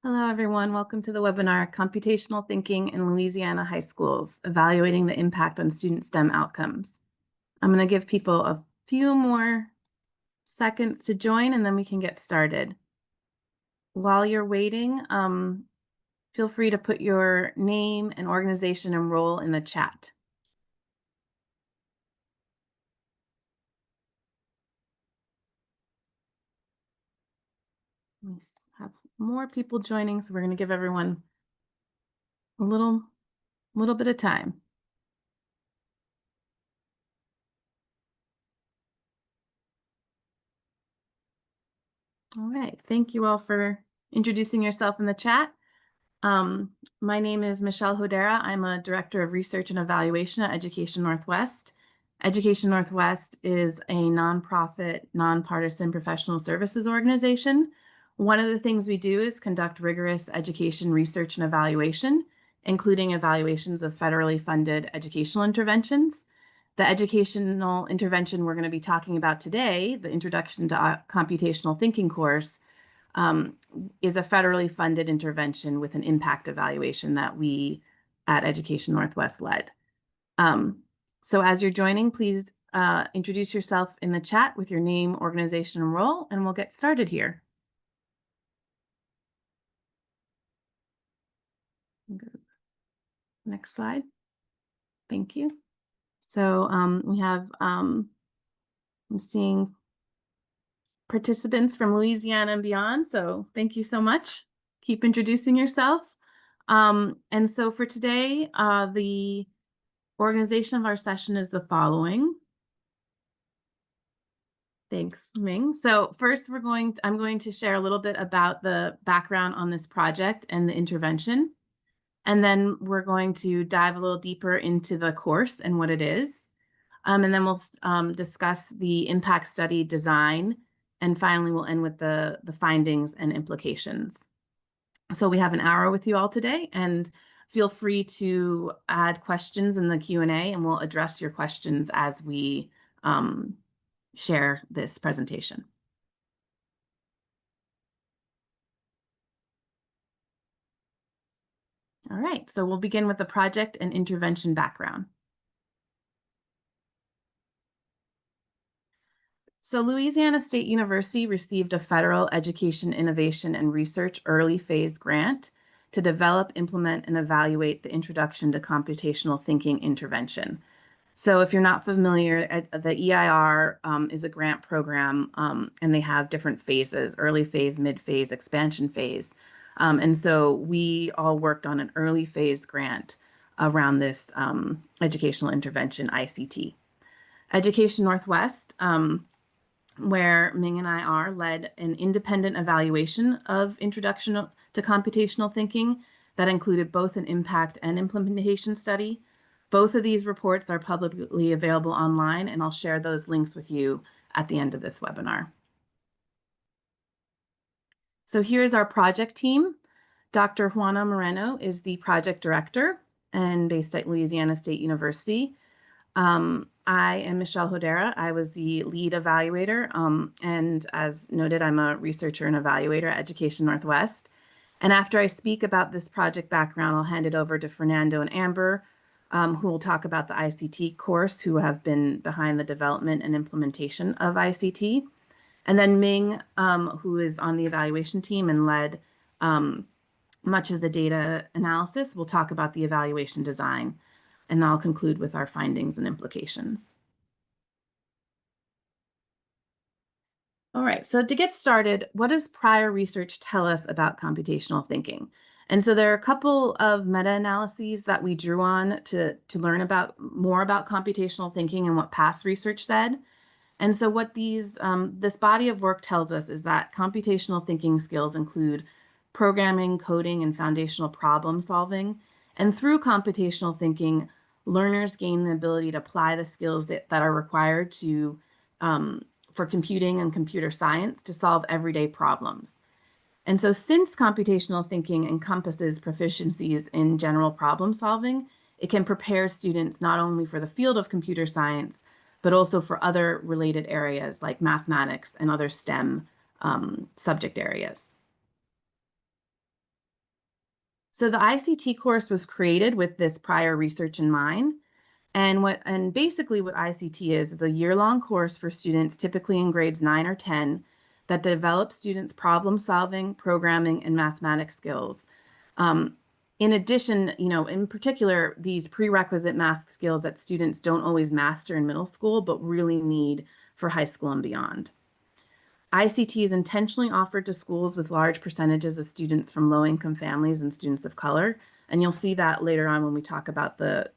Hello, everyone. Welcome to the webinar, Computational Thinking in Louisiana High Schools, Evaluating the Impact on Student STEM Outcomes. I'm going to give people a few more seconds to join, and then we can get started. While you're waiting, feel free to put your name and organization and role in the chat. We have more people joining, so we're going to give everyone a little bit of time. All right. Thank you all for introducing yourself in the chat. My name is Michelle Hodera. I'm a Director of Research and Evaluation at Education Northwest. Education Northwest is a nonprofit, nonpartisan professional services organization. One of the things we do is conduct rigorous education research and evaluation, including evaluations of federally funded educational interventions. The educational intervention we're going to be talking about today, the Introduction to Computational Thinking course, is a federally funded intervention with an impact evaluation that we at Education Northwest led. So as you're joining, please introduce yourself in the chat with your name, organization, and role, and we'll get started here. Next slide. Thank you. So we have, I'm seeing participants from Louisiana and beyond, so thank you so much. Keep introducing yourself. And so for today, the organization of our session is the following. Thanks, Ming. So first I'm going to share a little bit about the background on this project and the intervention. And then we're going to dive a little deeper into the course and what it is. And then we'll discuss the impact study design. And finally, we'll end with the findings and implications. So we have an hour with you all today, and feel free to add questions in the Q&A, and we'll address your questions as we share this presentation. All right, so we'll begin with the project and intervention background. So Louisiana State University received a federal Education Innovation and Research Early Phase Grant to develop, implement, and evaluate the Introduction to Computational Thinking intervention. So if you're not familiar, the EIR is a grant program, and they have different phases: early phase, mid phase, expansion phase. And so we all worked on an early phase grant around this educational intervention, ICT. Education Northwest, where Ming and I are, led an independent evaluation of Introduction to Computational Thinking that included both an impact and implementation study. Both of these reports are publicly available online, and I'll share those links with you at the end of this webinar. So here's our project team. Dr. Juana Moreno is the project director and based at Louisiana State University. I am Michelle Hodera. I was the lead evaluator, and as noted, I'm a researcher and evaluator at Education Northwest. And after I speak about this project background, I'll hand it over to Fernando and Amber, who will talk about the ICT course, who have been behind the development and implementation of ICT. And then Ming, who is on the evaluation team and led much of the data analysis, will talk about the evaluation design. And I'll conclude with our findings and implications. All right, so to get started, what does prior research tell us about computational thinking? And so there are a couple of meta-analyses that we drew on to learn more about computational thinking and what past research said. And so what this body of work tells us is that computational thinking skills include programming, coding, and foundational problem solving. And through computational thinking, learners gain the ability to apply the skills that are required to for computing and computer science to solve everyday problems. And so since computational thinking encompasses proficiencies in general problem solving, it can prepare students not only for the field of computer science, but also for other related areas like mathematics and other STEM subject areas. So the ICT course was created with this prior research in mind. And basically what ICT is a year-long course for students, typically in grades 9 or 10, that develops students' problem solving, programming, and mathematics skills. In addition, in particular, these prerequisite math skills that students don't always master in middle school, but really need for high school and beyond. ICT is intentionally offered to schools with large percentages of students from low-income families and students of color. And you'll see that later on when we talk about the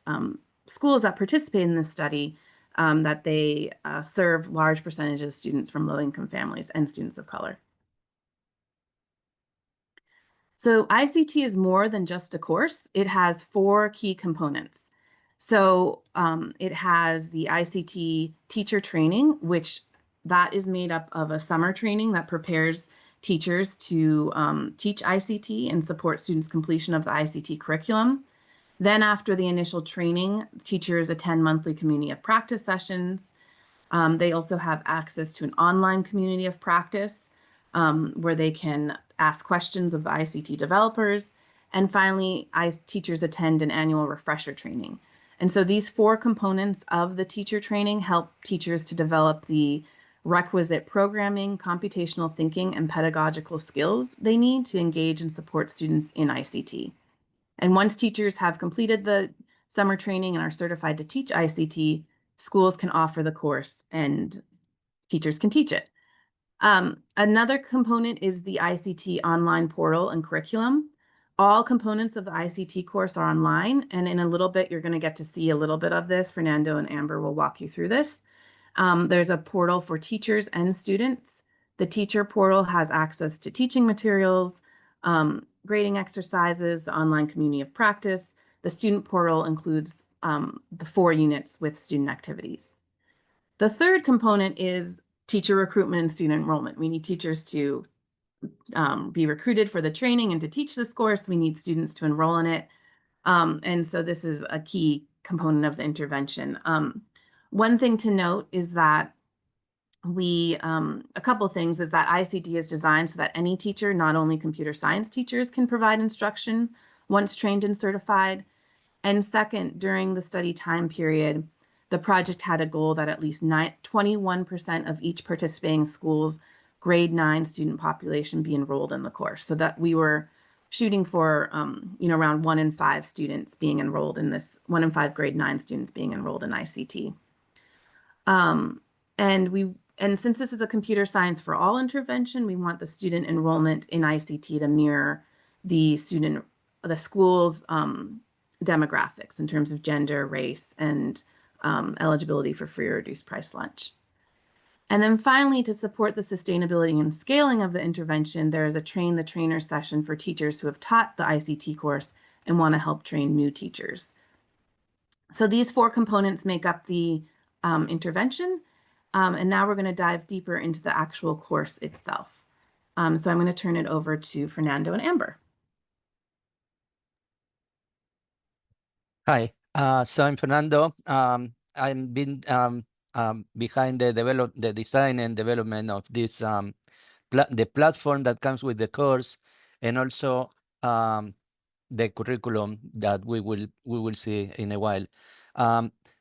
schools that participate in this study, that they serve large percentages of students from low-income families and students of color. So ICT is more than just a course. It has 4 key components. So it has the ICT teacher training, which that is made up of a summer training that prepares teachers to teach ICT and support students' completion of the ICT curriculum. Then after the initial training, teachers attend monthly community of practice sessions. They also have access to an online community of practice where they can ask questions of the ICT developers. And finally, teachers attend an annual refresher training. And so these 4 components of the teacher training help teachers to develop the requisite programming, computational thinking, and pedagogical skills they need to engage and support students in ICT. And once teachers have completed the summer training and are certified to teach ICT, schools can offer the course and teachers can teach it. Another component is the ICT online portal and curriculum. All components of the ICT course are online, and in a little bit, you're going to get to see a little bit of this. Fernando and Amber will walk you through this. There's a portal for teachers and students. The teacher portal has access to teaching materials, grading exercises, the online community of practice. The student portal includes the 4 units with student activities. The third component is teacher recruitment and student enrollment. We need teachers to be recruited for the training and to teach this course. We need students to enroll in it. And so this is a key component of the intervention. One thing to note is that a couple things is that ICT is designed so that any teacher, not only computer science teachers, can provide instruction once trained and certified. And second, during the study time period, the project had a goal that at least 21% of each participating school's grade 9 student population be enrolled in the course. So that we were shooting for, around 1 in 5 students being enrolled in this, 1 in 5 grade 9 students being enrolled in ICT. And since this is a computer science for all intervention, we want the student enrollment in ICT to mirror the school's demographics in terms of gender, race, and eligibility for free or reduced price lunch. And then finally, to support the sustainability and scaling of the intervention, there is a train the trainer session for teachers who have taught the ICT course and want to help train new teachers. So these 4 components make up the intervention. And now we're going to dive deeper into the actual course itself. So I'm going to turn it over to Fernando and Amber. Hi, so I'm Fernando. I've been behind the design and development of this the platform that comes with the course, and also the curriculum that we will see in a while.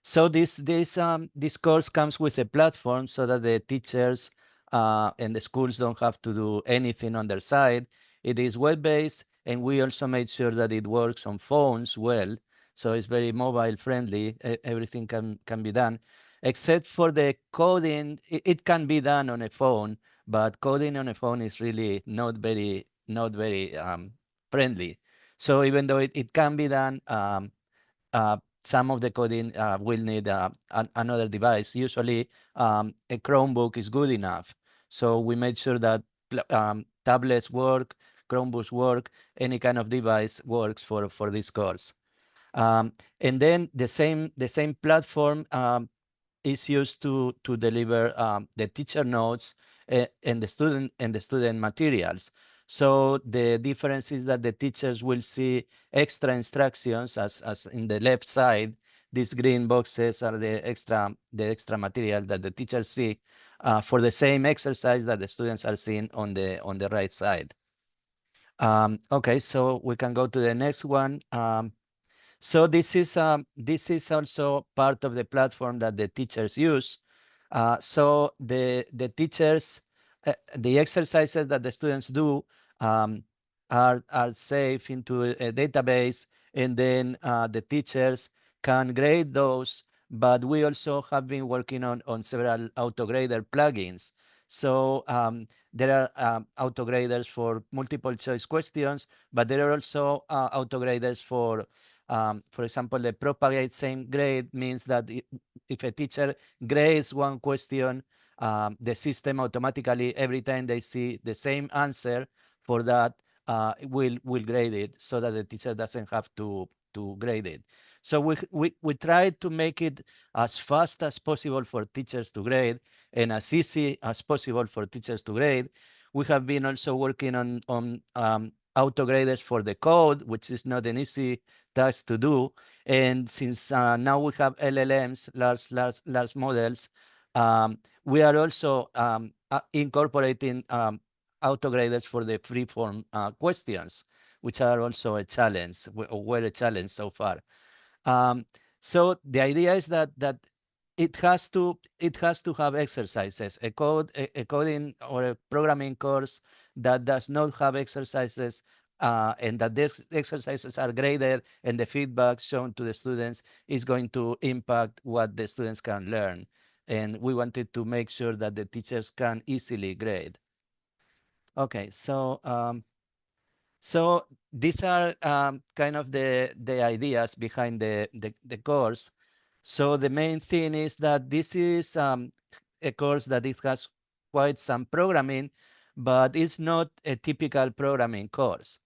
So this course comes with a platform so that the teachers and the schools don't have to do anything on their side. It is web-based, and we also made sure that it works on phones well. So it's very mobile friendly. Everything can be done, except for the coding. It can be done on a phone, but coding on a phone is really not very friendly. So even though it can be done, some of the coding will need another device. Usually, a Chromebook is good enough. So we made sure that tablets work, Chromebooks work, any kind of device works for this course. And then the same platform is used to deliver the teacher notes and the student materials. So the difference is that the teachers will see extra instructions as in the left side. These green boxes are the extra material that the teachers see for the same exercise that the students are seeing on the right side. Okay, so we can go to the next one. So this is also part of the platform that the teachers use. So the teachers, the exercises that the students do um, are saved into a database, and then the teachers can grade those. But we also have been working on several autograder plugins. So there are autograders for multiple choice questions, but there are also autograders for example, the propagate same grade means that if a teacher grades one question, the system automatically, every time they see the same answer for that, will grade it so that the teacher doesn't have to grade it. So we try to make it as fast as possible for teachers to grade and as easy as possible for teachers to grade. We have been also working on autograders for the code, which is not an easy task to do. And since now we have LLMs, large models, we are also incorporating autograders for the free-form questions, which are also a challenge, were a challenge so far. So the idea is that it has to have exercises. A coding or a programming course that does not have exercises and that these exercises are graded and the feedback shown to the students is going to impact what the students can learn. And we wanted to make sure that the teachers can easily grade. Okay, so these are kind of the ideas behind the course. So the main thing is that this is a course that it has quite some programming, but it's not a typical programming course.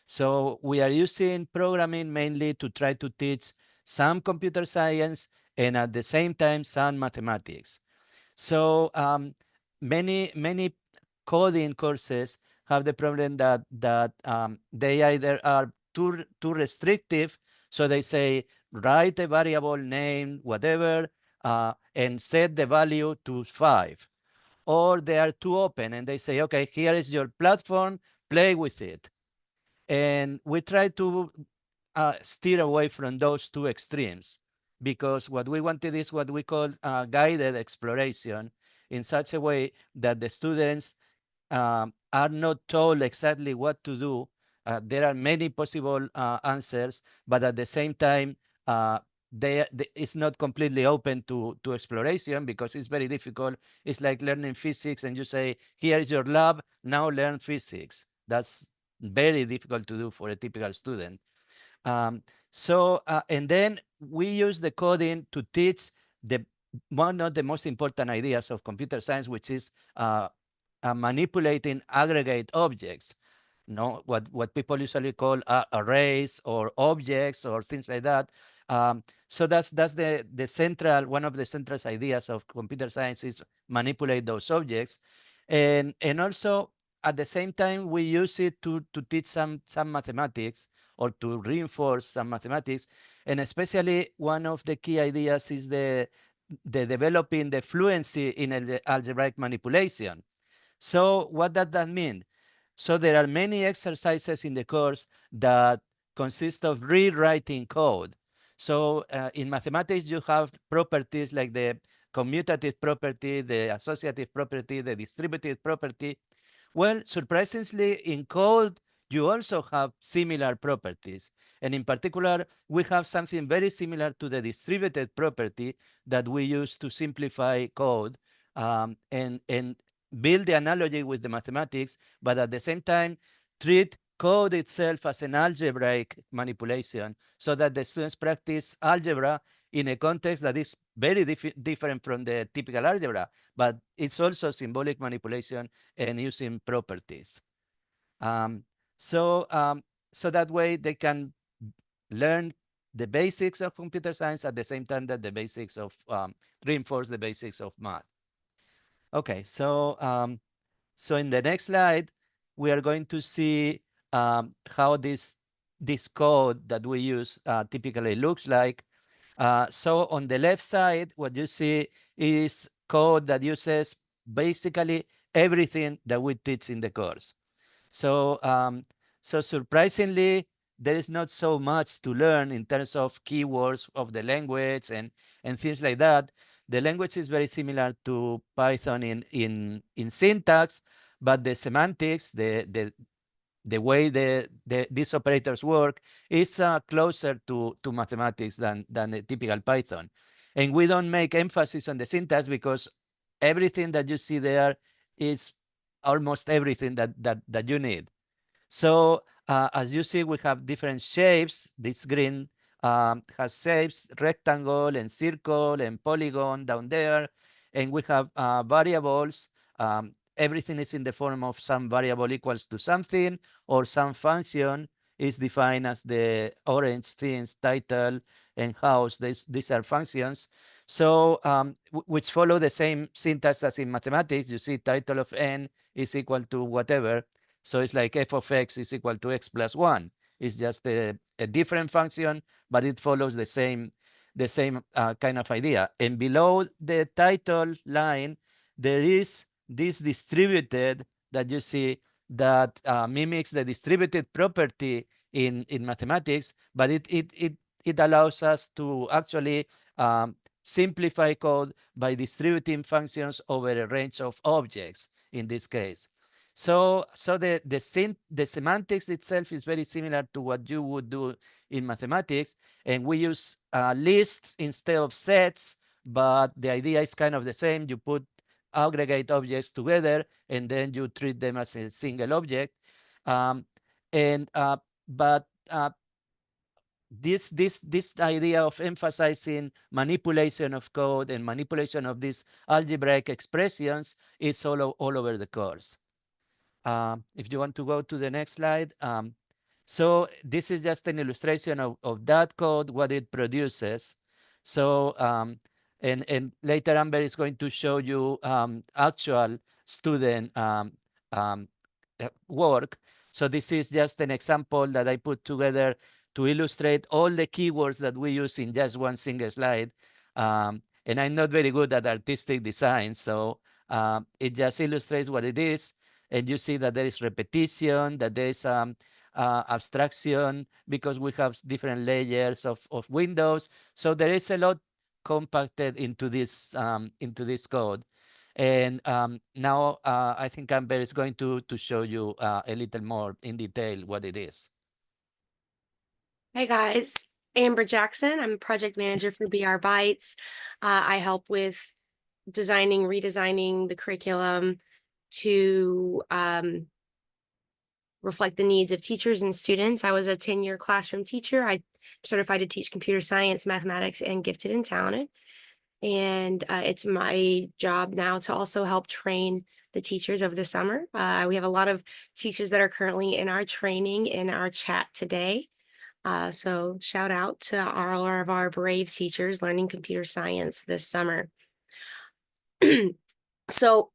So we are using programming mainly to try to teach some computer science and at the same time some mathematics. So many coding courses have the problem that they either are too restrictive, so they say write a variable name whatever and set the value to 5, or they are too open and they say, okay, here is your platform, play with it. And we try to steer away from those two extremes, because what we wanted is what we call guided exploration, in such a way that the students are not told exactly what to do. There are many possible answers, but at the same time, it's not completely open to exploration, because it's very difficult. It's like learning physics and you say, here is your lab, now learn physics. That's very difficult to do for a typical student. And then we use the coding to teach the one of the most important ideas of computer science, which is manipulating aggregate objects. What people usually call arrays or objects or things like that. So that's the central, one of the central ideas of computer science is manipulate those objects, and also at the same time we use it to teach some mathematics or to reinforce some mathematics, and especially one of the key ideas is the developing the fluency in algebraic manipulation. So what does that mean? So there are many exercises in the course that consist of rewriting code. So in mathematics, you have properties like the commutative property, the associative property, the distributive property. Well, surprisingly, in code, you also have similar properties. And in particular, we have something very similar to the distributed property that we use to simplify code and build the analogy with the mathematics, but at the same time, treat code itself as an algebraic manipulation so that the students practice algebra in a context that is very different from the typical algebra, but it's also symbolic manipulation and using properties. Um, so, um, so that way they can learn the basics of computer science at the same time that the basics of reinforce the basics of math. Okay, so in the next slide, we are going to see how this code that we use typically looks like. So on the left side, what you see is code that uses basically everything that we teach in the course. So So surprisingly, there is not so much to learn in terms of keywords of the language and things like that. The language is very similar to Python in syntax, but the semantics, the way these operators work is closer to mathematics than a typical Python. And we don't make emphasis on the syntax because everything that you see there is almost everything that you need. So as you see, we have different shapes. This green has shapes, rectangle and circle and polygon down there. And we have variables. Everything is in the form of some variable equals to something, or some function is defined as the orange things, title and house. These are functions. So which follow the same syntax as in mathematics. You see title of n is equal to whatever. So it's like f of x is equal to x plus 1. It's just a different function, but it follows the same kind of idea. And below the title line, there is this distributed that you see that mimics the distributed property in mathematics, but it allows us to actually simplify code by distributing functions over a range of objects in this case. So the semantics itself is very similar to what you would do in mathematics, and we use lists instead of sets, but the idea is kind of the same. You put aggregate objects together, and then you treat them as a single object. But this idea of emphasizing manipulation of code and manipulation of these algebraic expressions is all over the course. If you want to go to the next slide. So this is just an illustration of that code, what it produces. So, and later Amber is going to show you actual student work. So this is just an example that I put together to illustrate all the keywords that we use in just one single slide. And I'm not very good at artistic design, so it just illustrates what it is. And you see that there is repetition, that there is abstraction, because we have different layers of windows. So there is a lot compacted into this code. And now I think Amber is going to show you a little more in detail what it is. Hey guys, Amber Jackson. I'm a project manager for BR Bytes. I help with designing, redesigning the curriculum to reflect the needs of teachers and students. I was a 10-year classroom teacher. I'm certified to teach computer science, mathematics, and gifted and talented. And it's my job now to also help train the teachers over the summer. We have a lot of teachers that are currently in our training in our chat today. So shout out to all of our brave teachers learning computer science this summer. So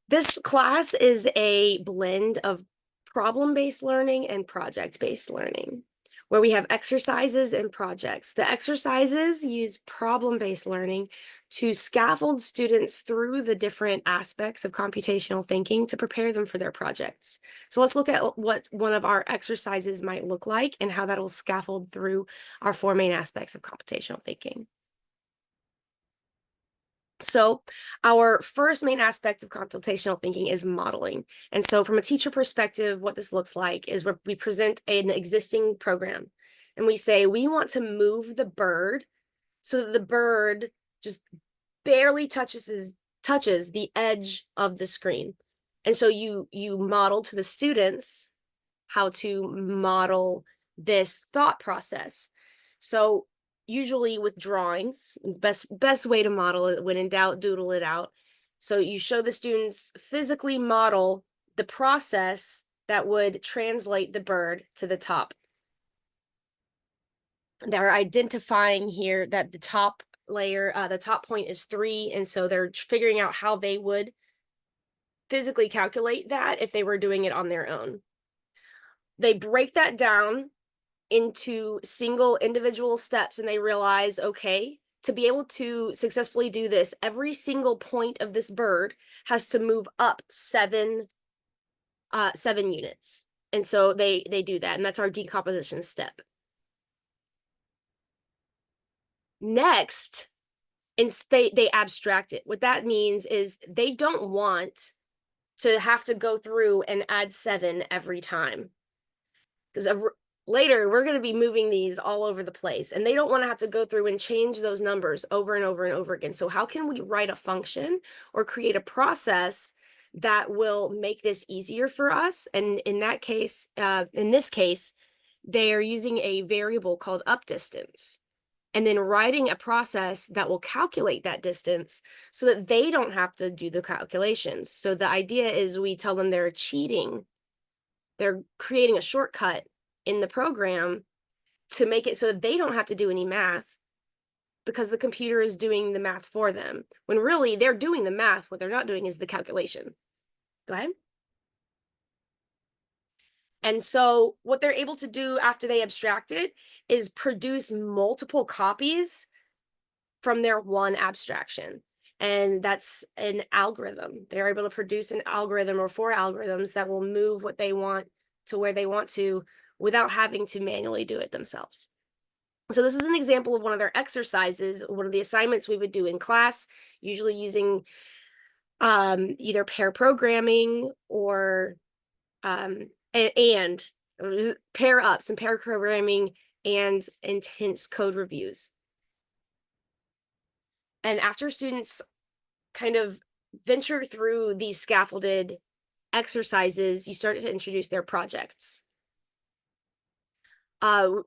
this class is a blend of problem-based learning and project-based learning, where we have exercises and projects. The exercises use problem-based learning to scaffold students through the different aspects of computational thinking to prepare them for their projects. So let's look at what one of our exercises might look like and how that will scaffold through our 4 main aspects of computational thinking. So our first main aspect of computational thinking is modeling. And so from a teacher perspective, what this looks like is we present an existing program and we say, we want to move the bird so that the bird just barely touches the edge of the screen. And so you model to the students how to model this thought process. So usually with drawings, best way to model it, when in doubt, doodle it out. So you show the students physically model the process that would translate the bird to the top. They're identifying here that the top layer, the top point is 3, and so they're figuring out how they would physically calculate that if they were doing it on their own. They break that down into single individual steps and they realize, okay, to be able to successfully do this, every single point of this bird has to move up 7 units. And so they do that, and that's our decomposition step. Next, they abstract it. What that means is they don't want to have to go through and add 7 every time. Because later we're going to be moving these all over the place, and they don't want to have to go through and change those numbers over and over and over again. So how can we write a function or create a process that will make this easier for us? And in that case, in this case, they are using a variable called up distance, and then writing a process that will calculate that distance so that they don't have to do the calculations. So the idea is we tell them they're cheating. They're creating a shortcut in the program to make it so that they don't have to do any math, because the computer is doing the math for them, when really they're doing the math. What they're not doing is the calculation. Go ahead. And so what they're able to do after they abstract it is produce multiple copies from their one abstraction. And that's an algorithm. They're able to produce an algorithm or 4 algorithms that will move what they want to where they want to without having to manually do it themselves. So this is an example of one of their exercises, one of the assignments we would do in class, usually using either pair programming or and pair ups and pair programming and intense code reviews. And after students kind of venture through these scaffolded exercises, you start to introduce their projects.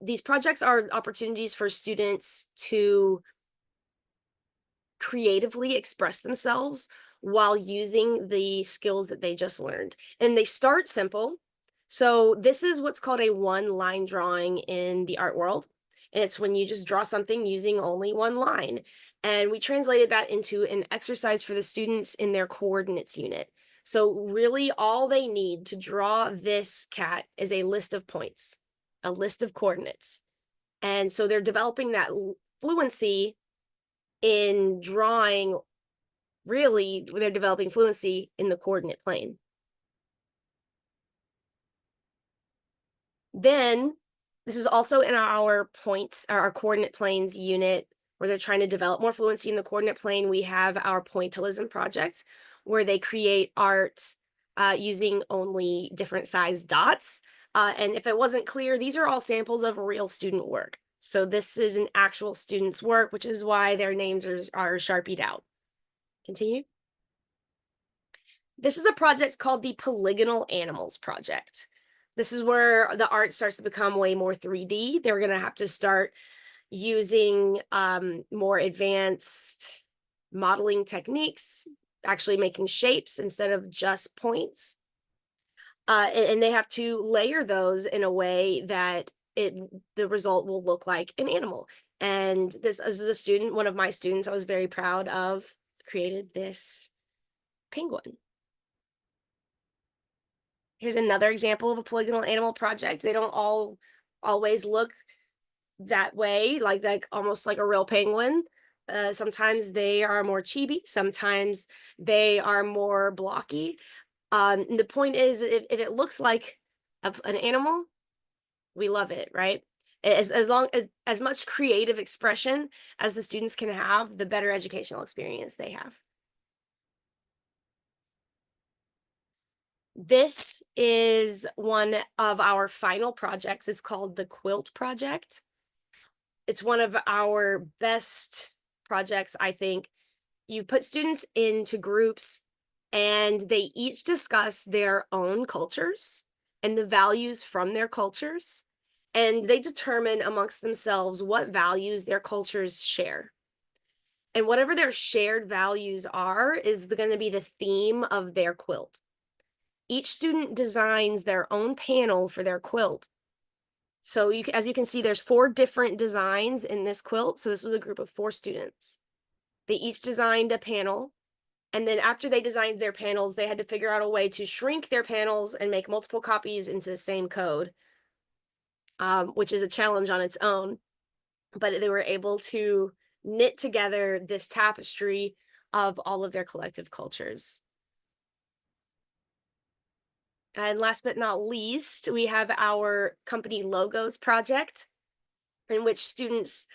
These projects are opportunities for students to creatively express themselves while using the skills that they just learned. And they start simple. So this is what's called a one-line drawing in the art world. And it's when you just draw something using only one line. And we translated that into an exercise for the students in their coordinates unit. So really all they need to draw this cat is a list of points, a list of coordinates. And so they're developing that fluency in drawing. Really, they're developing fluency in the coordinate plane. Then this is also in our points, our coordinate planes unit, where they're trying to develop more fluency in the coordinate plane. We have our pointillism project, where they create art using only different size dots. And if it wasn't clear, these are all samples of real student work. So this is an actual student's work, which is why their names are Sharpied out. Continue. This is a project called the Polygonal Animals Project. This is where the art starts to become way more 3D. They're going to have to start using more advanced modeling techniques, actually making shapes instead of just points. And they have to layer those in a way that the result will look like an animal. And this, as a student, one of my students I was very proud of, created this penguin. Here's another example of a polygonal animal project. They don't all always look that way, like almost like a real penguin. Sometimes they are more chibi, sometimes they are more blocky. And the point is, if it looks like an animal, we love it, right? As much creative expression as the students can have, the better educational experience they have. This is one of our final projects. It's called the Quilt Project. It's one of our best projects, I think. You put students into groups and they each discuss their own cultures and the values from their cultures. And they determine amongst themselves what values their cultures share. And whatever their shared values are is going to be the theme of their quilt. Each student designs their own panel for their quilt. So as you can see, there's 4 different designs in this quilt. So this was a group of 4 students. They each designed a panel. And then after they designed their panels, they had to figure out a way to shrink their panels and make multiple copies into the same code, which is a challenge on its own. But they were able to knit together this tapestry of all of their collective cultures. And last but not least, we have our company logos project, in which students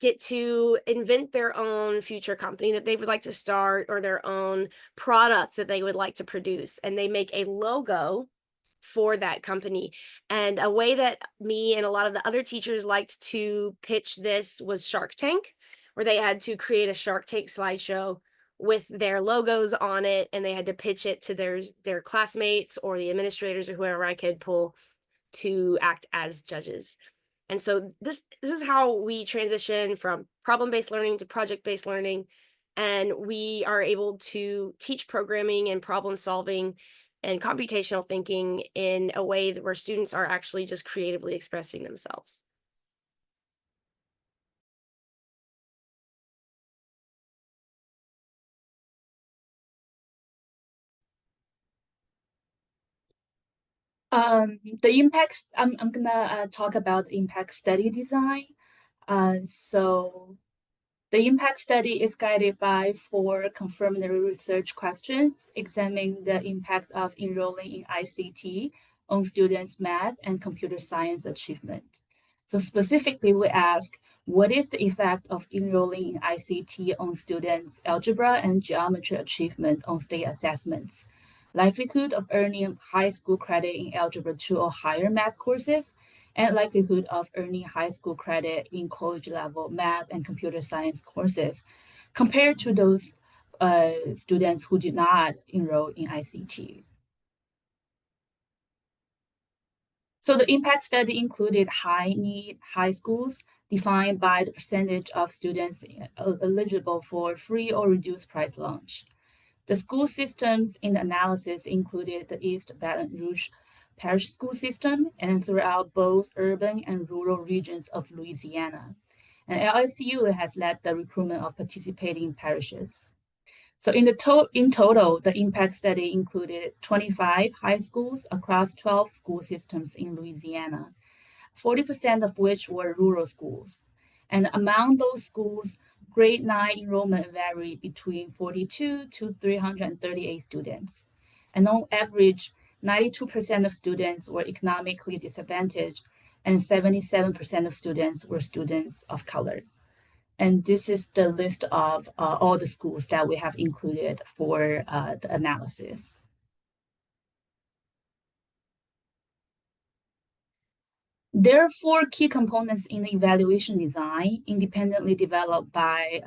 get to invent their own future company that they would like to start, or their own products that they would like to produce. And they make a logo for that company. And a way that me and a lot of the other teachers liked to pitch this was Shark Tank, where they had to create a Shark Tank slideshow with their logos on it, and they had to pitch it to their classmates or the administrators or whoever I could pull to act as judges. And so this is how we transition from problem-based learning to project-based learning. And we are able to teach programming and problem solving and computational thinking in a way where students are actually just creatively expressing themselves. The impacts, I'm gonna talk about impact study design. So the impact study is guided by 4 confirmatory research questions examining the impact of enrolling in ICT on students' math and computer science achievement. So specifically, we ask, what is the effect of enrolling in ICT on students' algebra and geometry achievement on state assessments? Likelihood of earning high school credit in Algebra 2 or higher math courses, and likelihood of earning high school credit in college level math and computer science courses compared to those students who did not enroll in ICT. So the impact study included high-need high schools defined by the percentage of students eligible for free or reduced price lunch. The school systems in the analysis included the East Baton Rouge Parish School System and throughout both urban and rural regions of Louisiana. And LSU has led the recruitment of participating parishes. So in total, the impact study included 25 high schools across 12 school systems in Louisiana, 40% of which were rural schools. And among those schools, grade 9 enrollment varied between 42 to 338 students. And on average, 92% of students were economically disadvantaged, and 77% of students were students of color. And this is the list of all the schools that we have included for the analysis. There are 4 key components in the evaluation design, independently developed by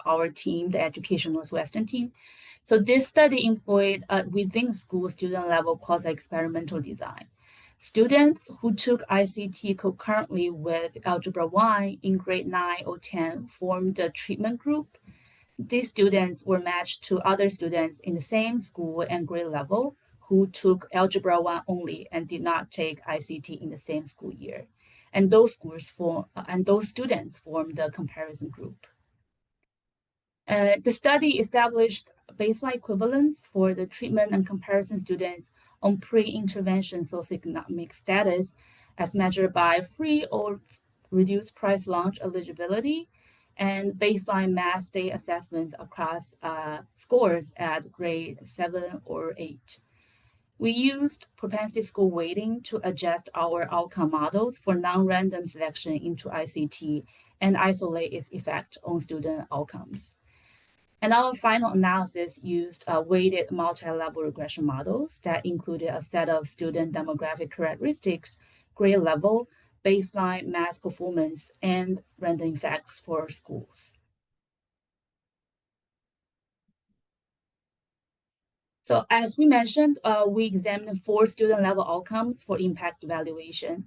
our team, the Education Northwestern team. So this study employed within school student level quasi-experimental design. Students who took ICT concurrently with Algebra 1 in grade 9 or 10 formed a treatment group. These students were matched to other students in the same school and grade level who took Algebra 1 only and did not take ICT in the same school year. And those students formed the comparison group. The study established baseline equivalence for the treatment and comparison students on pre-intervention socioeconomic status as measured by free or reduced price lunch eligibility and baseline math state assessments across scores at grade 7 or 8. We used propensity score weighting to adjust our outcome models for non-random selection into ICT and isolate its effect on student outcomes. And our final analysis used weighted multi-level regression models that included a set of student demographic characteristics, grade level, baseline math performance, and random effects for schools. So as we mentioned, we examined 4 student level outcomes for impact evaluation.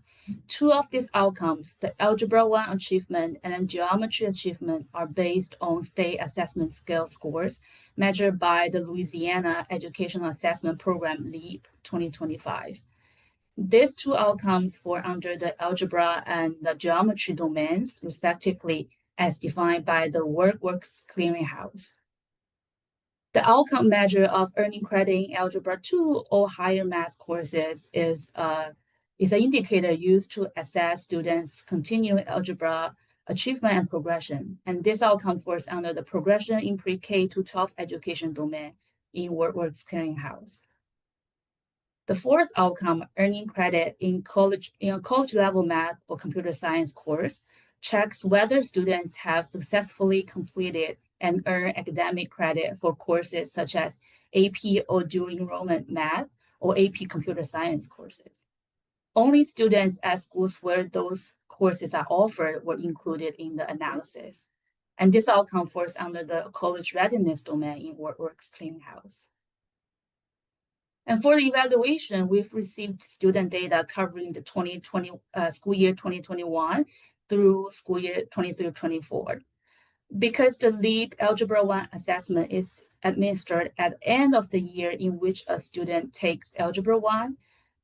2 of these outcomes, the Algebra 1 achievement and the geometry achievement, are based on state assessment scale scores measured by the Louisiana Educational Assessment Program LEAP 2025. These 2 outcomes fall under the algebra and the geometry domains, respectively, as defined by the WorkWorks Clearinghouse. The outcome measure of earning credit in Algebra 2 or higher math courses is an indicator used to assess students' continuing algebra achievement and progression. And this outcome falls under the progression in pre-K to 12 education domain in WorkWorks Clearinghouse. The fourth outcome, earning credit in a college level math or computer science course, checks whether students have successfully completed and earned academic credit for courses such as AP or dual enrollment math or AP computer science courses. Only students at schools where those courses are offered were included in the analysis. And this outcome falls under the college readiness domain in WorkWorks Clearinghouse. And for the evaluation, we've received student data covering the 2020 school year 2021 through school year 23-24. Because the LEAP Algebra 1 assessment is administered at the end of the year in which a student takes Algebra 1,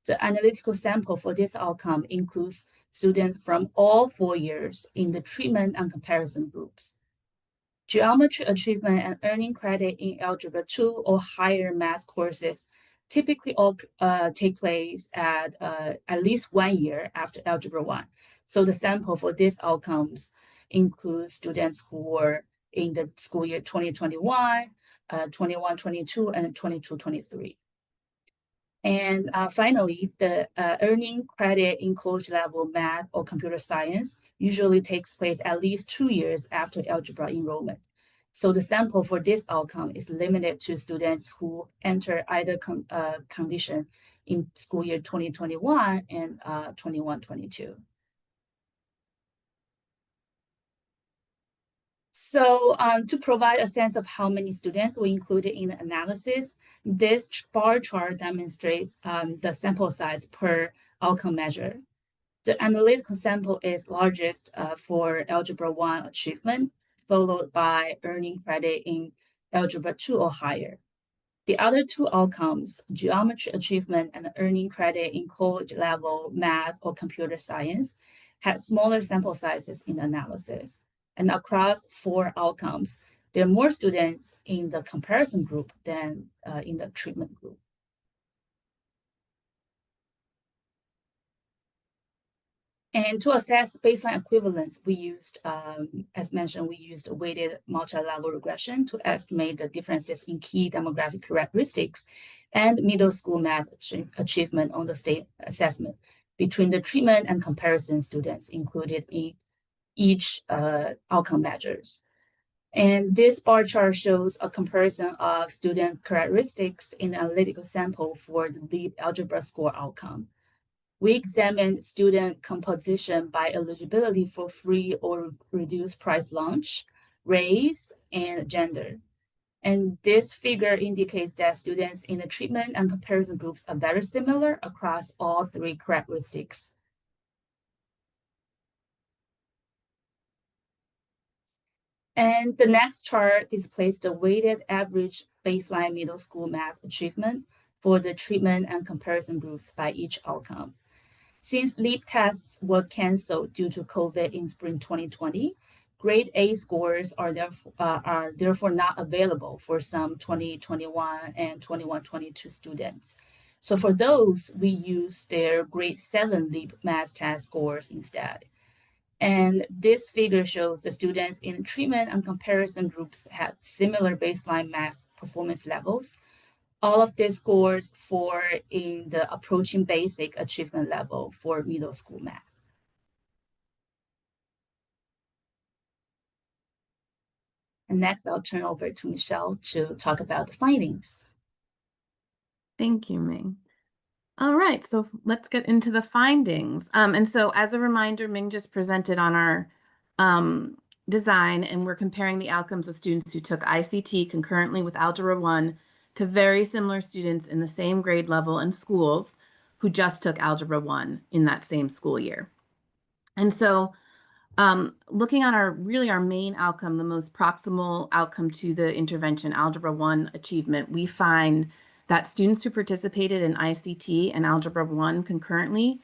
the analytical sample for this outcome includes students from all 4 years in the treatment and comparison groups. Geometry achievement and earning credit in Algebra 2 or higher math courses typically all take place at least 1 year after Algebra 1. So the sample for these outcomes includes students who were in the school year 2021, 21-22, and 22-23. And finally, the earning credit in college level math or computer science usually takes place at least 2 years after algebra enrollment. So the sample for this outcome is limited to students who enter either condition in school year 2021 and 21-22. So to provide a sense of how many students we included in the analysis, this bar chart demonstrates the sample size per outcome measure. The analytical sample is largest for Algebra 1 achievement, followed by earning credit in Algebra 2 or higher. The other two outcomes, geometry achievement and earning credit in college level math or computer science, had smaller sample sizes in the analysis. And across 4 outcomes, there are more students in the comparison group than in the treatment group. And to assess baseline equivalence, we used, as mentioned, we used a weighted multi-level regression to estimate the differences in key demographic characteristics and middle school math achievement on the state assessment between the treatment and comparison students included in each outcome measures. And this bar chart shows a comparison of student characteristics in the analytical sample for the LEAP algebra score outcome. We examined student composition by eligibility for free or reduced price lunch, race, and gender. And this figure indicates that students in the treatment and comparison groups are very similar across all 3 characteristics. And the next chart displays the weighted average baseline middle school math achievement for the treatment and comparison groups by each outcome. Since LEAP tests were canceled due to COVID in spring 2020, grade A scores are therefore not available for some 2021 and 21-22 students. So for those, we use their grade 7 LEAP math test scores instead. And this figure shows the students in treatment and comparison groups have similar baseline math performance levels. All of these scores for in the approaching basic achievement level for middle school math. And next, I'll turn over to Michelle to talk about the findings. Thank you, Ming. All right, so let's get into the findings. And so as a reminder, Ming just presented on our design, and we're comparing the outcomes of students who took ICT concurrently with Algebra 1 to very similar students in the same grade level and schools who just took Algebra 1 in that same school year. And so looking at our main outcome, the most proximal outcome to the intervention, Algebra 1 achievement, we find that students who participated in ICT and Algebra 1 concurrently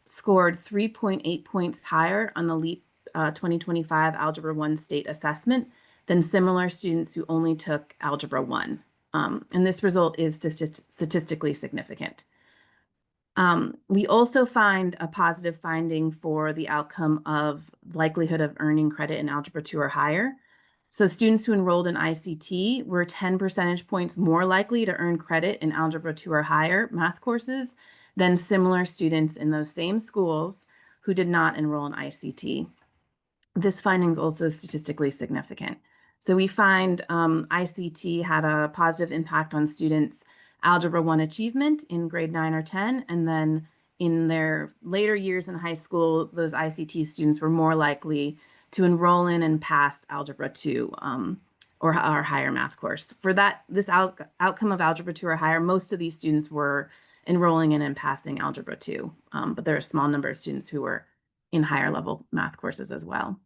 scored 3.8 points higher on the LEAP 2025 Algebra 1 state assessment than similar students who only took Algebra 1. And this result is statistically significant. We also find a positive finding for the outcome of likelihood of earning credit in Algebra 2 or higher. So students who enrolled in ICT were 10 percentage points more likely to earn credit in Algebra 2 or higher math courses than similar students in those same schools who did not enroll in ICT. This finding is also statistically significant. So we find ICT had a positive impact on students' Algebra 1 achievement in grade 9 or 10, and then in their later years in high school, those ICT students were more likely to enroll in and pass Algebra 2 or our higher math course. For this outcome of Algebra 2 or higher, most of these students were enrolling in and passing Algebra 2, but there are a small number of students who were in higher level math courses as well.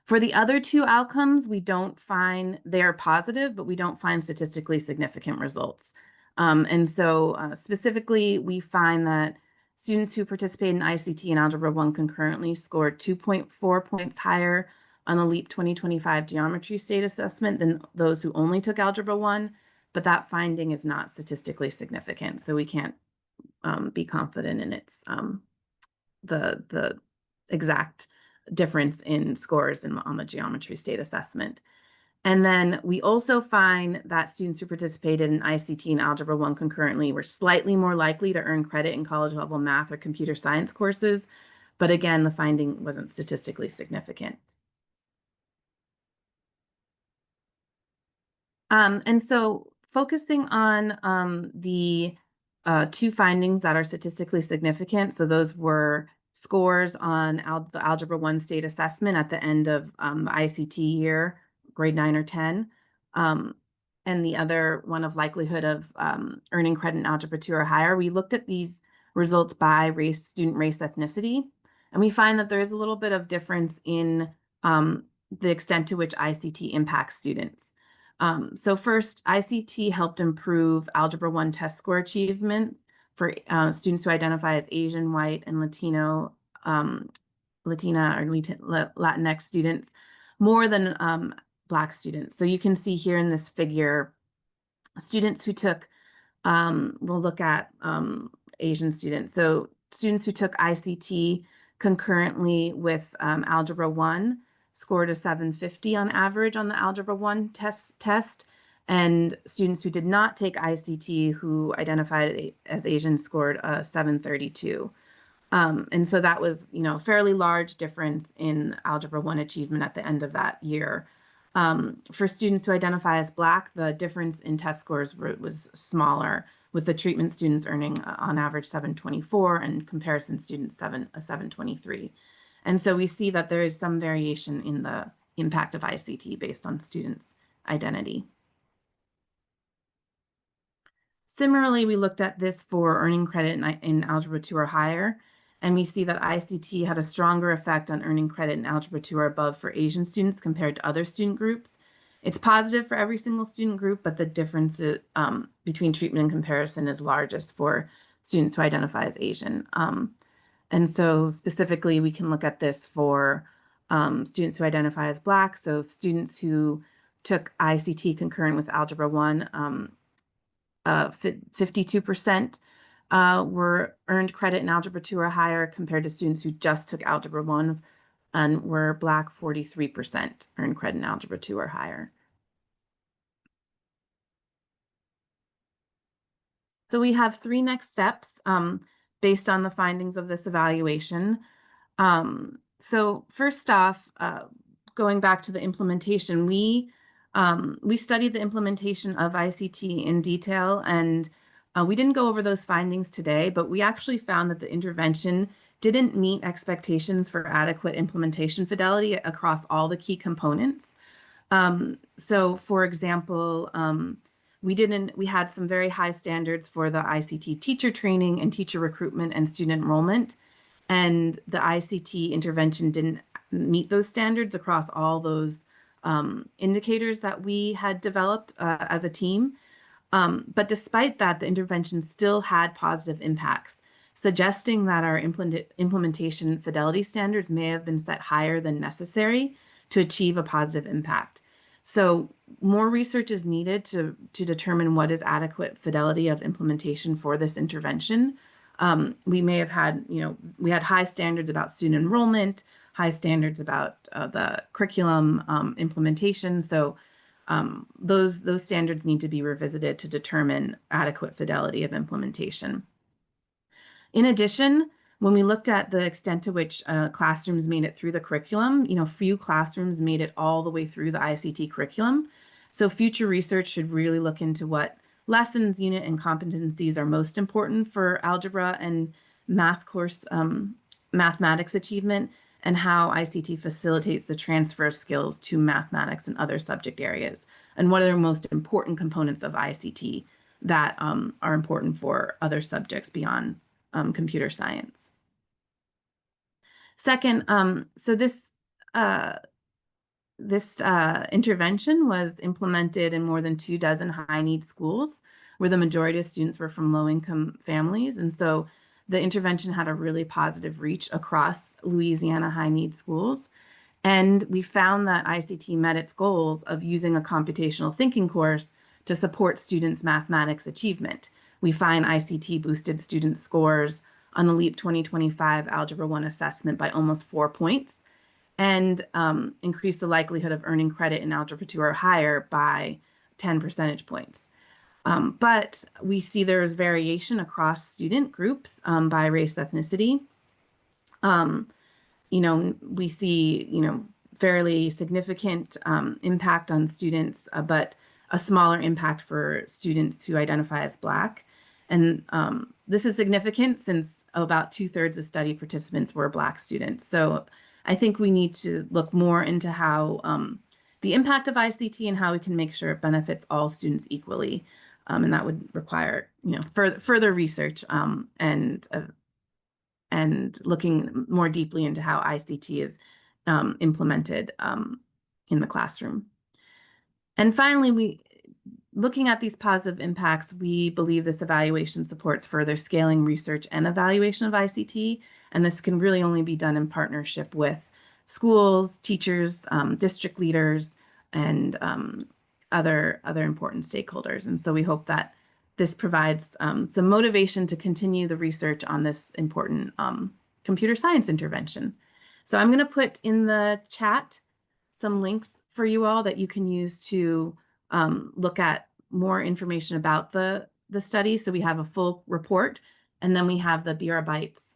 For the other two outcomes, we don't find they're positive, but we don't find statistically significant results. And so specifically, we find that students who participate in ICT and Algebra 1 concurrently scored 2.4 points higher on the LEAP 2025 Geometry State Assessment than those who only took Algebra 1, but that finding is not statistically significant, so we can't be confident in its the exact difference in scores on the Geometry State Assessment. And then we also find that students who participated in ICT and Algebra 1 concurrently were slightly more likely to earn credit in college level math or computer science courses. But again, the finding wasn't statistically significant. And so focusing on the two findings that are statistically significant, so those were scores on the Algebra 1 state assessment at the end of the ICT year, grade 9 or 10, and the other one of likelihood of earning credit in Algebra 2 or higher. We looked at these results by race, student race, ethnicity, and we find that there is a little bit of difference in the extent to which ICT impacts students. So first, ICT helped improve Algebra 1 test score achievement for students who identify as Asian, white, and Latino, Latina or Latinx students more than Black students. So you can see here in this figure, students who took, we'll look at Asian students. So students who took ICT concurrently with Algebra 1 scored a 750 on average on the Algebra 1 test, and students who did not take ICT who identified as Asian scored a 732. And so that was, a fairly large difference in Algebra 1 achievement at the end of that year. For students who identify as Black, the difference in test scores was smaller, with the treatment students earning on average 724 and comparison students 723. And so we see that there is some variation in the impact of ICT based on students' identity. Similarly, we looked at this for earning credit in Algebra 2 or higher, and we see that ICT had a stronger effect on earning credit in Algebra 2 or above for Asian students compared to other student groups. It's positive for every single student group, but the difference between treatment and comparison is largest for students who identify as Asian. And so specifically, we can look at this for students who identify as Black. So students who took ICT concurrent with Algebra 1, 52% were earned credit in Algebra 2 or higher compared to students who just took Algebra 1 and were Black. 43% earned credit in Algebra 2 or higher. So we have 3 next steps based on the findings of this evaluation. So first off, going back to the implementation, we studied the implementation of ICT in detail, and we didn't go over those findings today, but we actually found that the intervention didn't meet expectations for adequate implementation fidelity across all the key components. So for example, we had some very high standards for the ICT teacher training and teacher recruitment and student enrollment, and the ICT intervention didn't meet those standards across all those indicators that we had developed as a team. But despite that, the intervention still had positive impacts, suggesting that our implementation fidelity standards may have been set higher than necessary to achieve a positive impact. So more research is needed to determine what is adequate fidelity of implementation for this intervention. We may have had, we had high standards about student enrollment, high standards about the curriculum implementation. So those standards need to be revisited to determine adequate fidelity of implementation. In addition, when we looked at the extent to which classrooms made it through the curriculum, few classrooms made it all the way through the ICT curriculum. So future research should really look into what lessons, unit, and competencies are most important for algebra and math course mathematics achievement, and how ICT facilitates the transfer of skills to mathematics and other subject areas, and what are the most important components of ICT that are important for other subjects beyond computer science. Second, so this intervention was implemented in more than 24 high-need schools where the majority of students were from low-income families. And so the intervention had a really positive reach across Louisiana high-need schools. And we found that ICT met its goals of using a computational thinking course to support students' mathematics achievement. We find ICT boosted student scores on the LEAP 2025 Algebra 1 assessment by almost 4 points, and increased the likelihood of earning credit in Algebra 2 or higher by 10 percentage points. But we see there's variation across student groups by race, ethnicity. We see, fairly significant impact on students, but a smaller impact for students who identify as Black. And this is significant since about 2/3 of study participants were Black students. So I think we need to look more into how the impact of ICT and how we can make sure it benefits all students equally. And that would require, further research and looking more deeply into how ICT is implemented in the classroom. And finally, looking at these positive impacts, we believe this evaluation supports further scaling research and evaluation of ICT, and this can really only be done in partnership with schools, teachers, district leaders, and other important stakeholders. And so we hope that this provides some motivation to continue the research on this important computer science intervention. So I'm going to put in the chat some links for you all that you can use to look at more information about the study. So we have a full report, and then we have the BR Bytes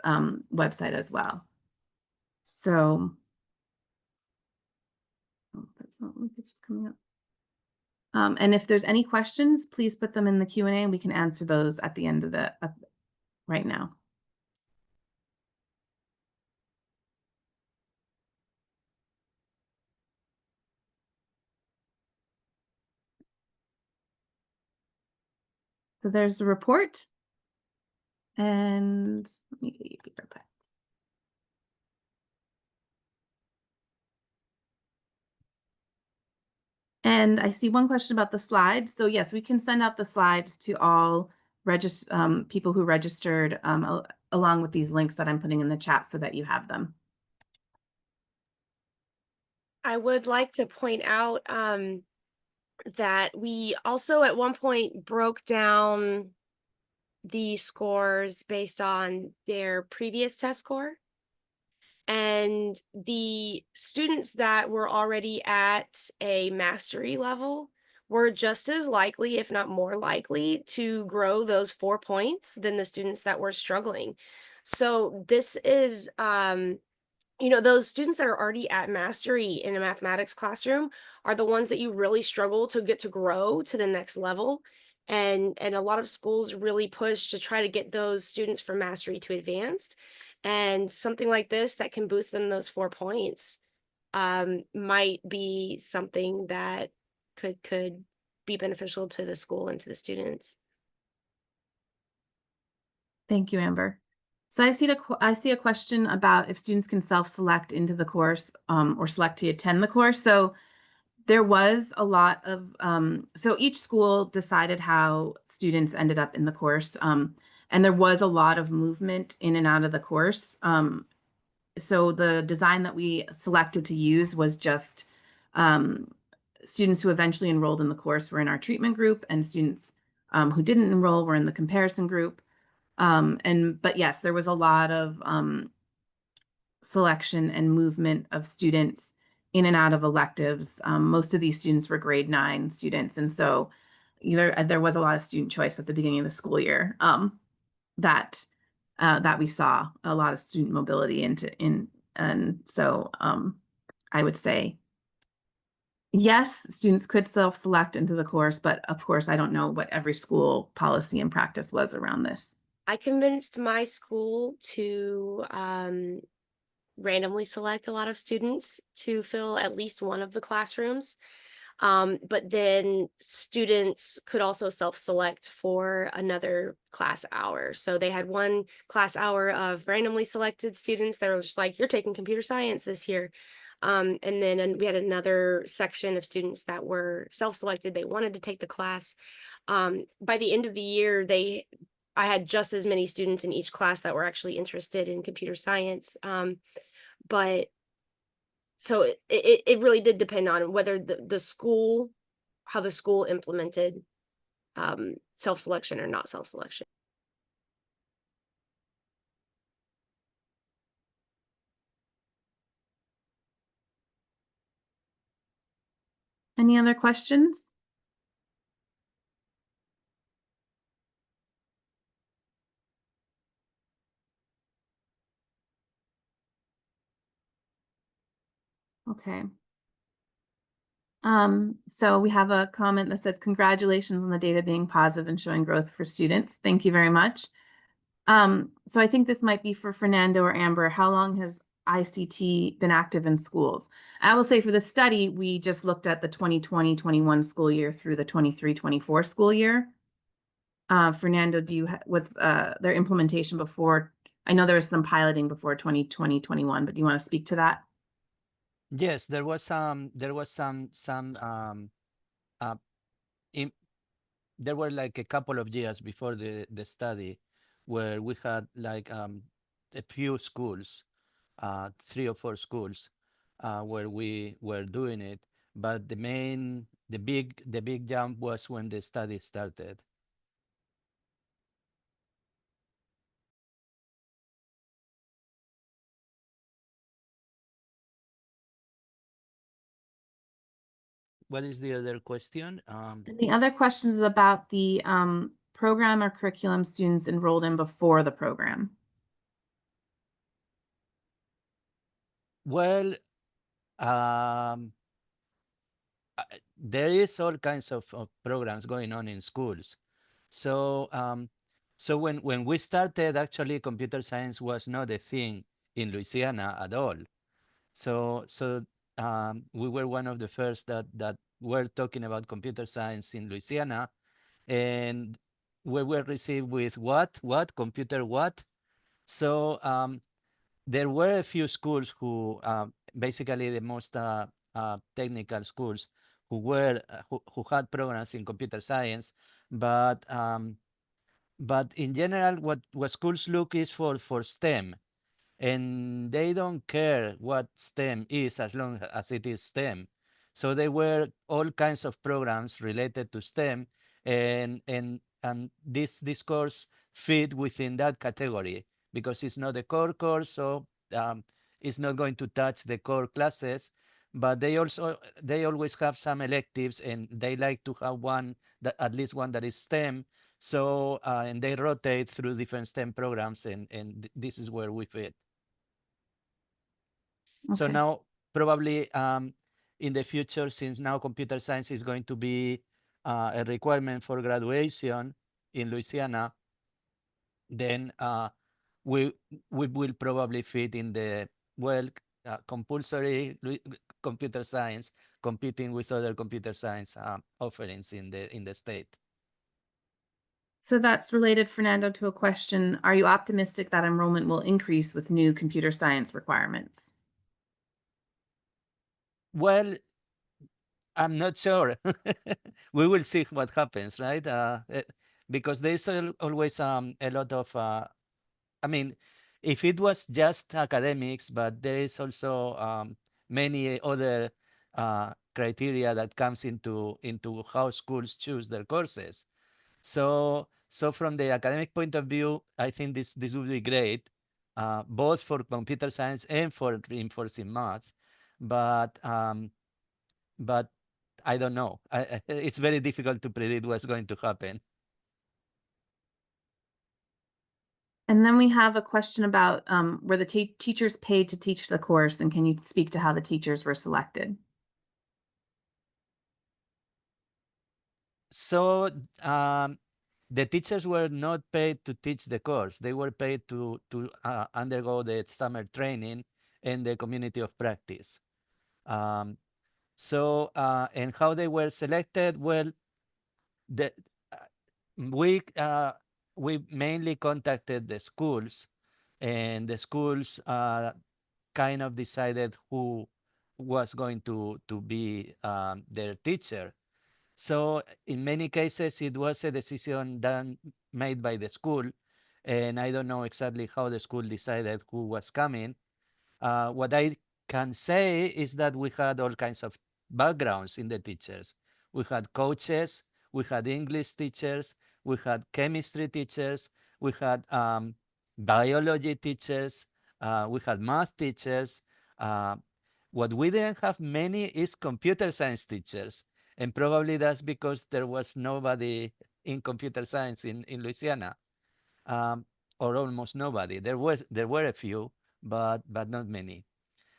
website as well. So that's not like it's coming up. And if there's any questions, please put them in the Q&A and we can answer those at the end of the right now. So there's the report, and let me get you BR Bytes. And I see one question about the slides. So yes, we can send out the slides to all people who registered along with these links that I'm putting in the chat so that you have them. I would like to point out that we also at one point broke down the scores based on their previous test score. And the students that were already at a mastery level were just as likely, if not more likely, to grow those 4 points than the students that were struggling. So this is, those students that are already at mastery in a mathematics classroom are the ones that you really struggle to get to grow to the next level. And a lot of schools really push to try to get those students from mastery to advanced. And something like this that can boost them those 4 points might be something that could be beneficial to the school and to the students. Thank you, Amber. So I see a question about if students can self-select into the course or select to attend the course. So there was a lot of, so each school decided how students ended up in the course. And there was a lot of movement in and out of the course. So the design that we selected to use was just students who eventually enrolled in the course were in our treatment group, and students who didn't enroll were in the comparison group. But yes, there was a lot of selection and movement of students in and out of electives. Most of these students were grade 9 students, and so there was a lot of student choice at the beginning of the school year, that we saw a lot of student mobility and so I would say yes, students could self-select into the course, but of course I don't know what every school policy and practice was around this. I convinced my school to randomly select a lot of students to fill at least one of the classrooms. But then students could also self-select for another class hour. So they had one class hour of randomly selected students that were just like, you're taking computer science this year. And then we had another section of students that were self-selected. They wanted to take the class. By the end of the year, I had just as many students in each class that were actually interested in computer science. But so it really did depend on whether the school, how the school implemented self-selection or not self-selection. Any other questions? Okay. So we have a comment that says, congratulations on the data being positive and showing growth for students. Thank you very much. So I think this might be for Fernando or Amber. How long has ICT been active in schools? I will say for the study, we just looked at the 2020-21 school year through the 23-24 school year. Fernando, was there implementation before? I know there was some piloting before 2020-21, but do you want to speak to that? Yes, there was some there were like a couple of years before the study where we had like a few schools, 3 or 4 schools, where we were doing it. But the big jump was when the study started. What is the other question? And the other question is about the program or curriculum students enrolled in before the program. Well, there is all kinds of programs going on in schools. So so when we started, actually computer science was not a thing in Louisiana at all. So we were one of the first that were talking about computer science in Louisiana, and we were received with what computer what. So there were a few schools who basically the most technical schools who were who had programs in computer science, but in general what schools look is for STEM, and they don't care what STEM is as long as it is STEM. So there were all kinds of programs related to STEM, and this course fit within that category because it's not a core course, so it's not going to touch the core classes. But they always have some electives, and they like to have one that at least one that is STEM. So and they rotate through different STEM programs, and this is where we fit. So Okay. now probably in the future, since now computer science is going to be a requirement for graduation in Louisiana, then we will probably fit in the compulsory computer science, competing with other computer science offerings in the state. So that's related, Fernando, to a question. Are you optimistic that enrollment will increase with new computer science requirements? Well, I'm not sure. We will see what happens, right? Because there's always a lot of, I mean, if it was just academics, but there is also many other criteria that comes into how schools choose their courses. So from the academic point of view, I think this would be great. both for computer science and for reinforcing math. But I don't know. It's very difficult to predict what's going to happen. And then we have a question about were the teachers paid to teach the course, and can you speak to how the teachers were selected? So the teachers were not paid to teach the course. They were paid to undergo the summer training and the community of practice. And how they were selected? Well, the we mainly contacted the schools, and the schools kind of decided who was going to be their teacher. So in many cases, it was a decision made by the school, and I don't know exactly how the school decided who was coming. What I can say is that we had all kinds of backgrounds in the teachers. We had coaches, we had English teachers, we had chemistry teachers, we had biology teachers, we had math teachers. What we didn't have many is computer science teachers. And probably that's because there was nobody in computer science in Louisiana, or almost nobody. There were a few, but not many.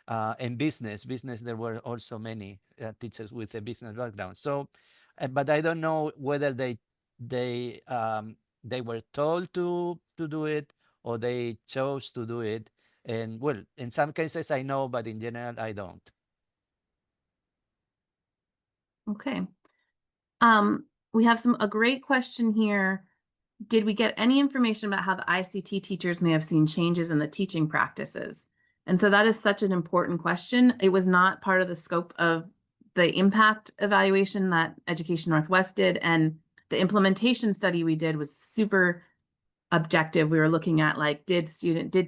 And business, there were also many teachers with a business background. So, but I don't know whether they were told to do it or they chose to do it. And well, in some cases I know, but in general I don't. Okay. We have a great question here. Did we get any information about how the ICT teachers may have seen changes in the teaching practices? And so that is such an important question. It was not part of the scope of the impact evaluation that Education Northwest did, and the implementation study we did was super objective. We were looking at like, did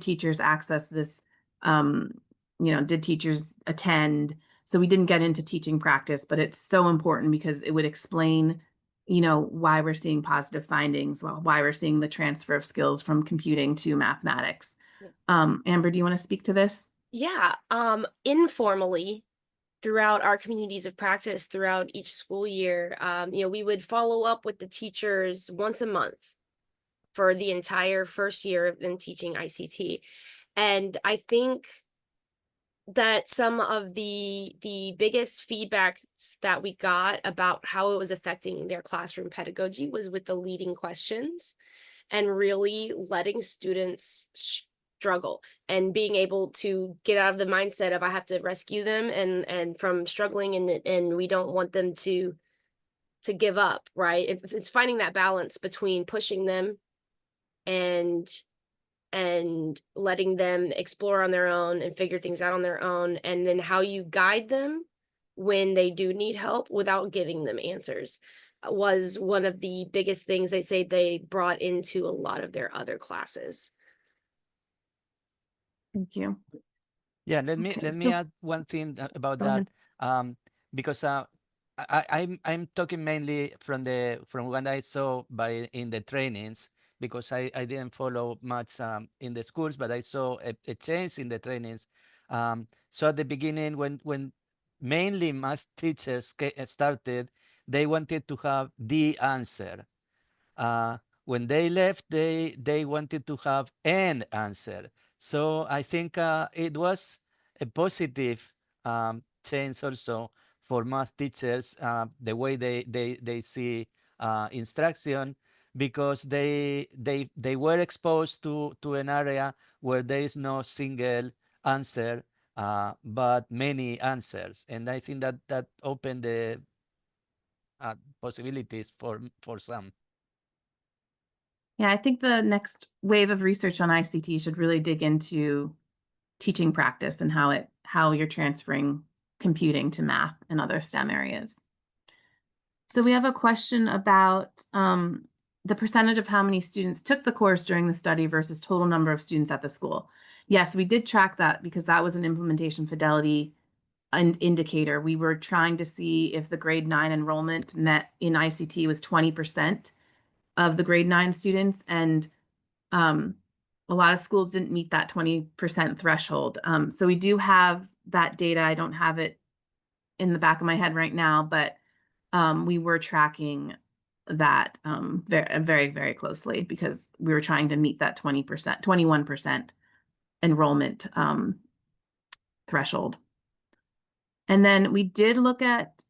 teachers access this? Did teachers attend? So we didn't get into teaching practice, but it's so important because it would explain, why we're seeing positive findings, why we're seeing the transfer of skills from computing to mathematics. Amber, do you want to speak to this? Yeah, informally, throughout our communities of practice, throughout each school year, we would follow up with the teachers once a month for the entire first year of them teaching ICT. And I think that some of the biggest feedbacks that we got about how it was affecting their classroom pedagogy was with the leading questions and really letting students struggle and being able to get out of the mindset of I have to rescue them and from struggling and we don't want them to give up, right? It's finding that balance between pushing them and letting them explore on their own and figure things out on their own, and then how you guide them when they do need help without giving them answers was one of the biggest things they say they brought into a lot of their other classes. Thank you. Yeah, let me so- add one thing about Go that, ahead. because I'm talking mainly from what I saw in the trainings, because I didn't follow much in the schools, but I saw a change in the trainings. So at the beginning, when mainly math teachers started, they wanted to have the answer. When they left, they wanted to have an answer. So I think it was a positive change also for math teachers, the way they see instruction, because they were exposed to an area where there is no single answer, but many answers, and I think that opened the possibilities for some. Yeah, I think the next wave of research on ICT should really dig into teaching practice and how you're transferring computing to math and other STEM areas. So we have a question about the percentage of how many students took the course during the study versus total number of students at the school. Yes, we did track that because that was an implementation fidelity indicator. We were trying to see if the grade 9 enrollment met in ICT was 20% of the grade 9 students, and a lot of schools didn't meet that 20% threshold. So we do have that data. I don't have it in the back of my head right now, but we were tracking that very, very, very closely because we were trying to meet that 20%, 21% enrollment threshold. And then we did look at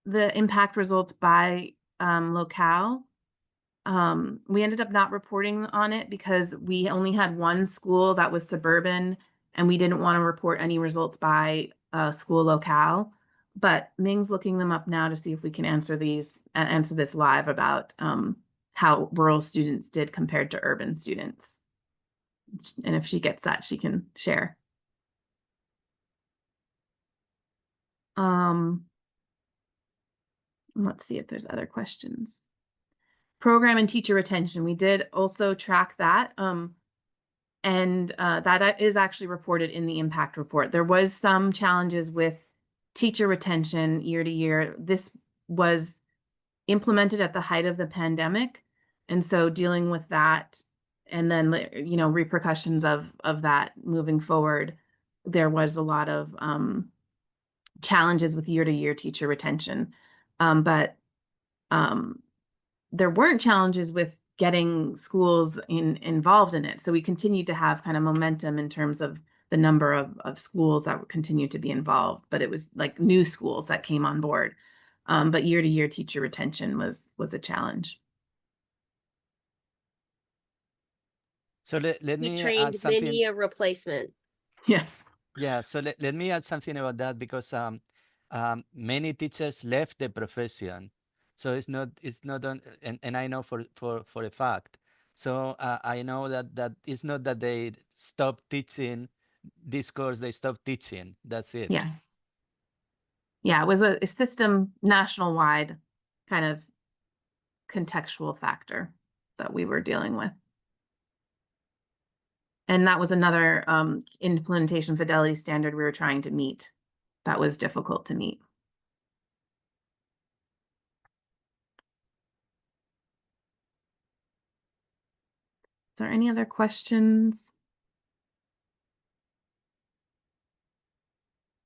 the impact results by locale. We ended up not reporting on it because we only had one school that was suburban and we didn't want to report any results by school locale. But Ming's looking them up now to see if we can answer this live about how rural students did compared to urban students. And if she gets that, she can share. Let's see if there's other questions. Program and teacher retention. We did also track that. And that is actually reported in the impact report. There was some challenges with teacher retention year to year. This was implemented at the height of the pandemic. And so dealing with that and then, you know, repercussions of that moving forward, there was a lot of challenges with year-to-year teacher retention. But there weren't challenges with getting schools involved in it. So we continued to have kind of momentum in terms of the number of schools that continued to be involved, but it was like new schools that came on board. But year-to-year teacher retention was a challenge. So let We me add trained something. many a replacement. Yes. Yeah, so let me add something about that because many teachers left the profession. So it's not on, and I know for a fact. So I know that it's not that they stopped teaching this course, they stopped teaching. That's it. Yes. Yeah, it was a system national wide kind of contextual factor that we were dealing with. And that was another implementation fidelity standard we were trying to meet that was difficult to meet. Is there any other questions?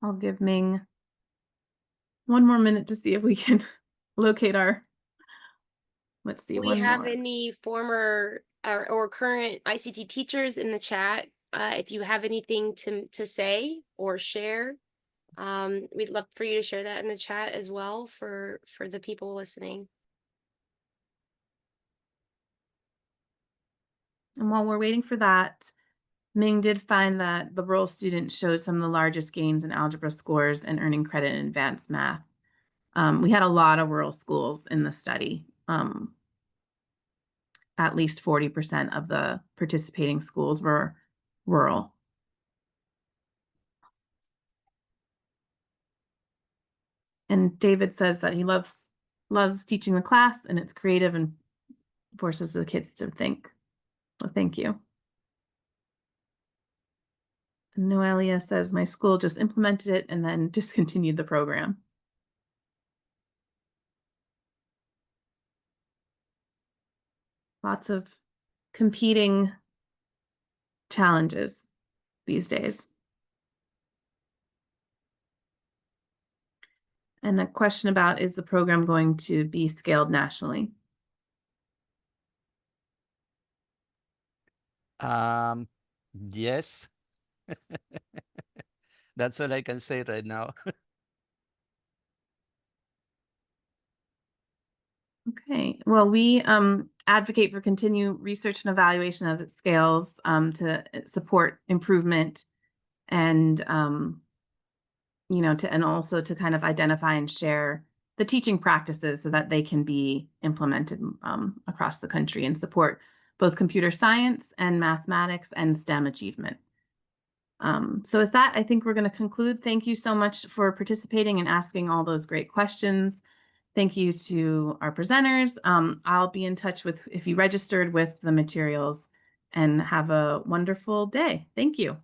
I'll give Ming one more minute to see if we can locate our, let's see, Do we one have more. any former or current ICT teachers in the chat? If you have anything to say or share, we'd love for you to share that in the chat as well for the people listening. And while we're waiting for that, Ming did find that the rural students showed some of the largest gains in algebra scores and earning credit in advanced math. We had a lot of rural schools in the study. At least 40% of the participating schools were rural. And David says that he loves teaching the class and it's creative and forces the kids to think. Well, thank you. And Noelia says my school just implemented it and then discontinued the program. Lots of competing challenges these days. And a question about, is the program going to be scaled nationally? Yes. That's all I can say right now. Okay, well, we advocate for continued research and evaluation as it scales to support improvement and you know, and also to kind of identify and share the teaching practices so that they can be implemented across the country and support both computer science and mathematics and STEM achievement. So with that, I think we're going to conclude. Thank you so much for participating and asking all those great questions. Thank you to our presenters. I'll be in touch with if you registered with the materials, and have a wonderful day. Thank you.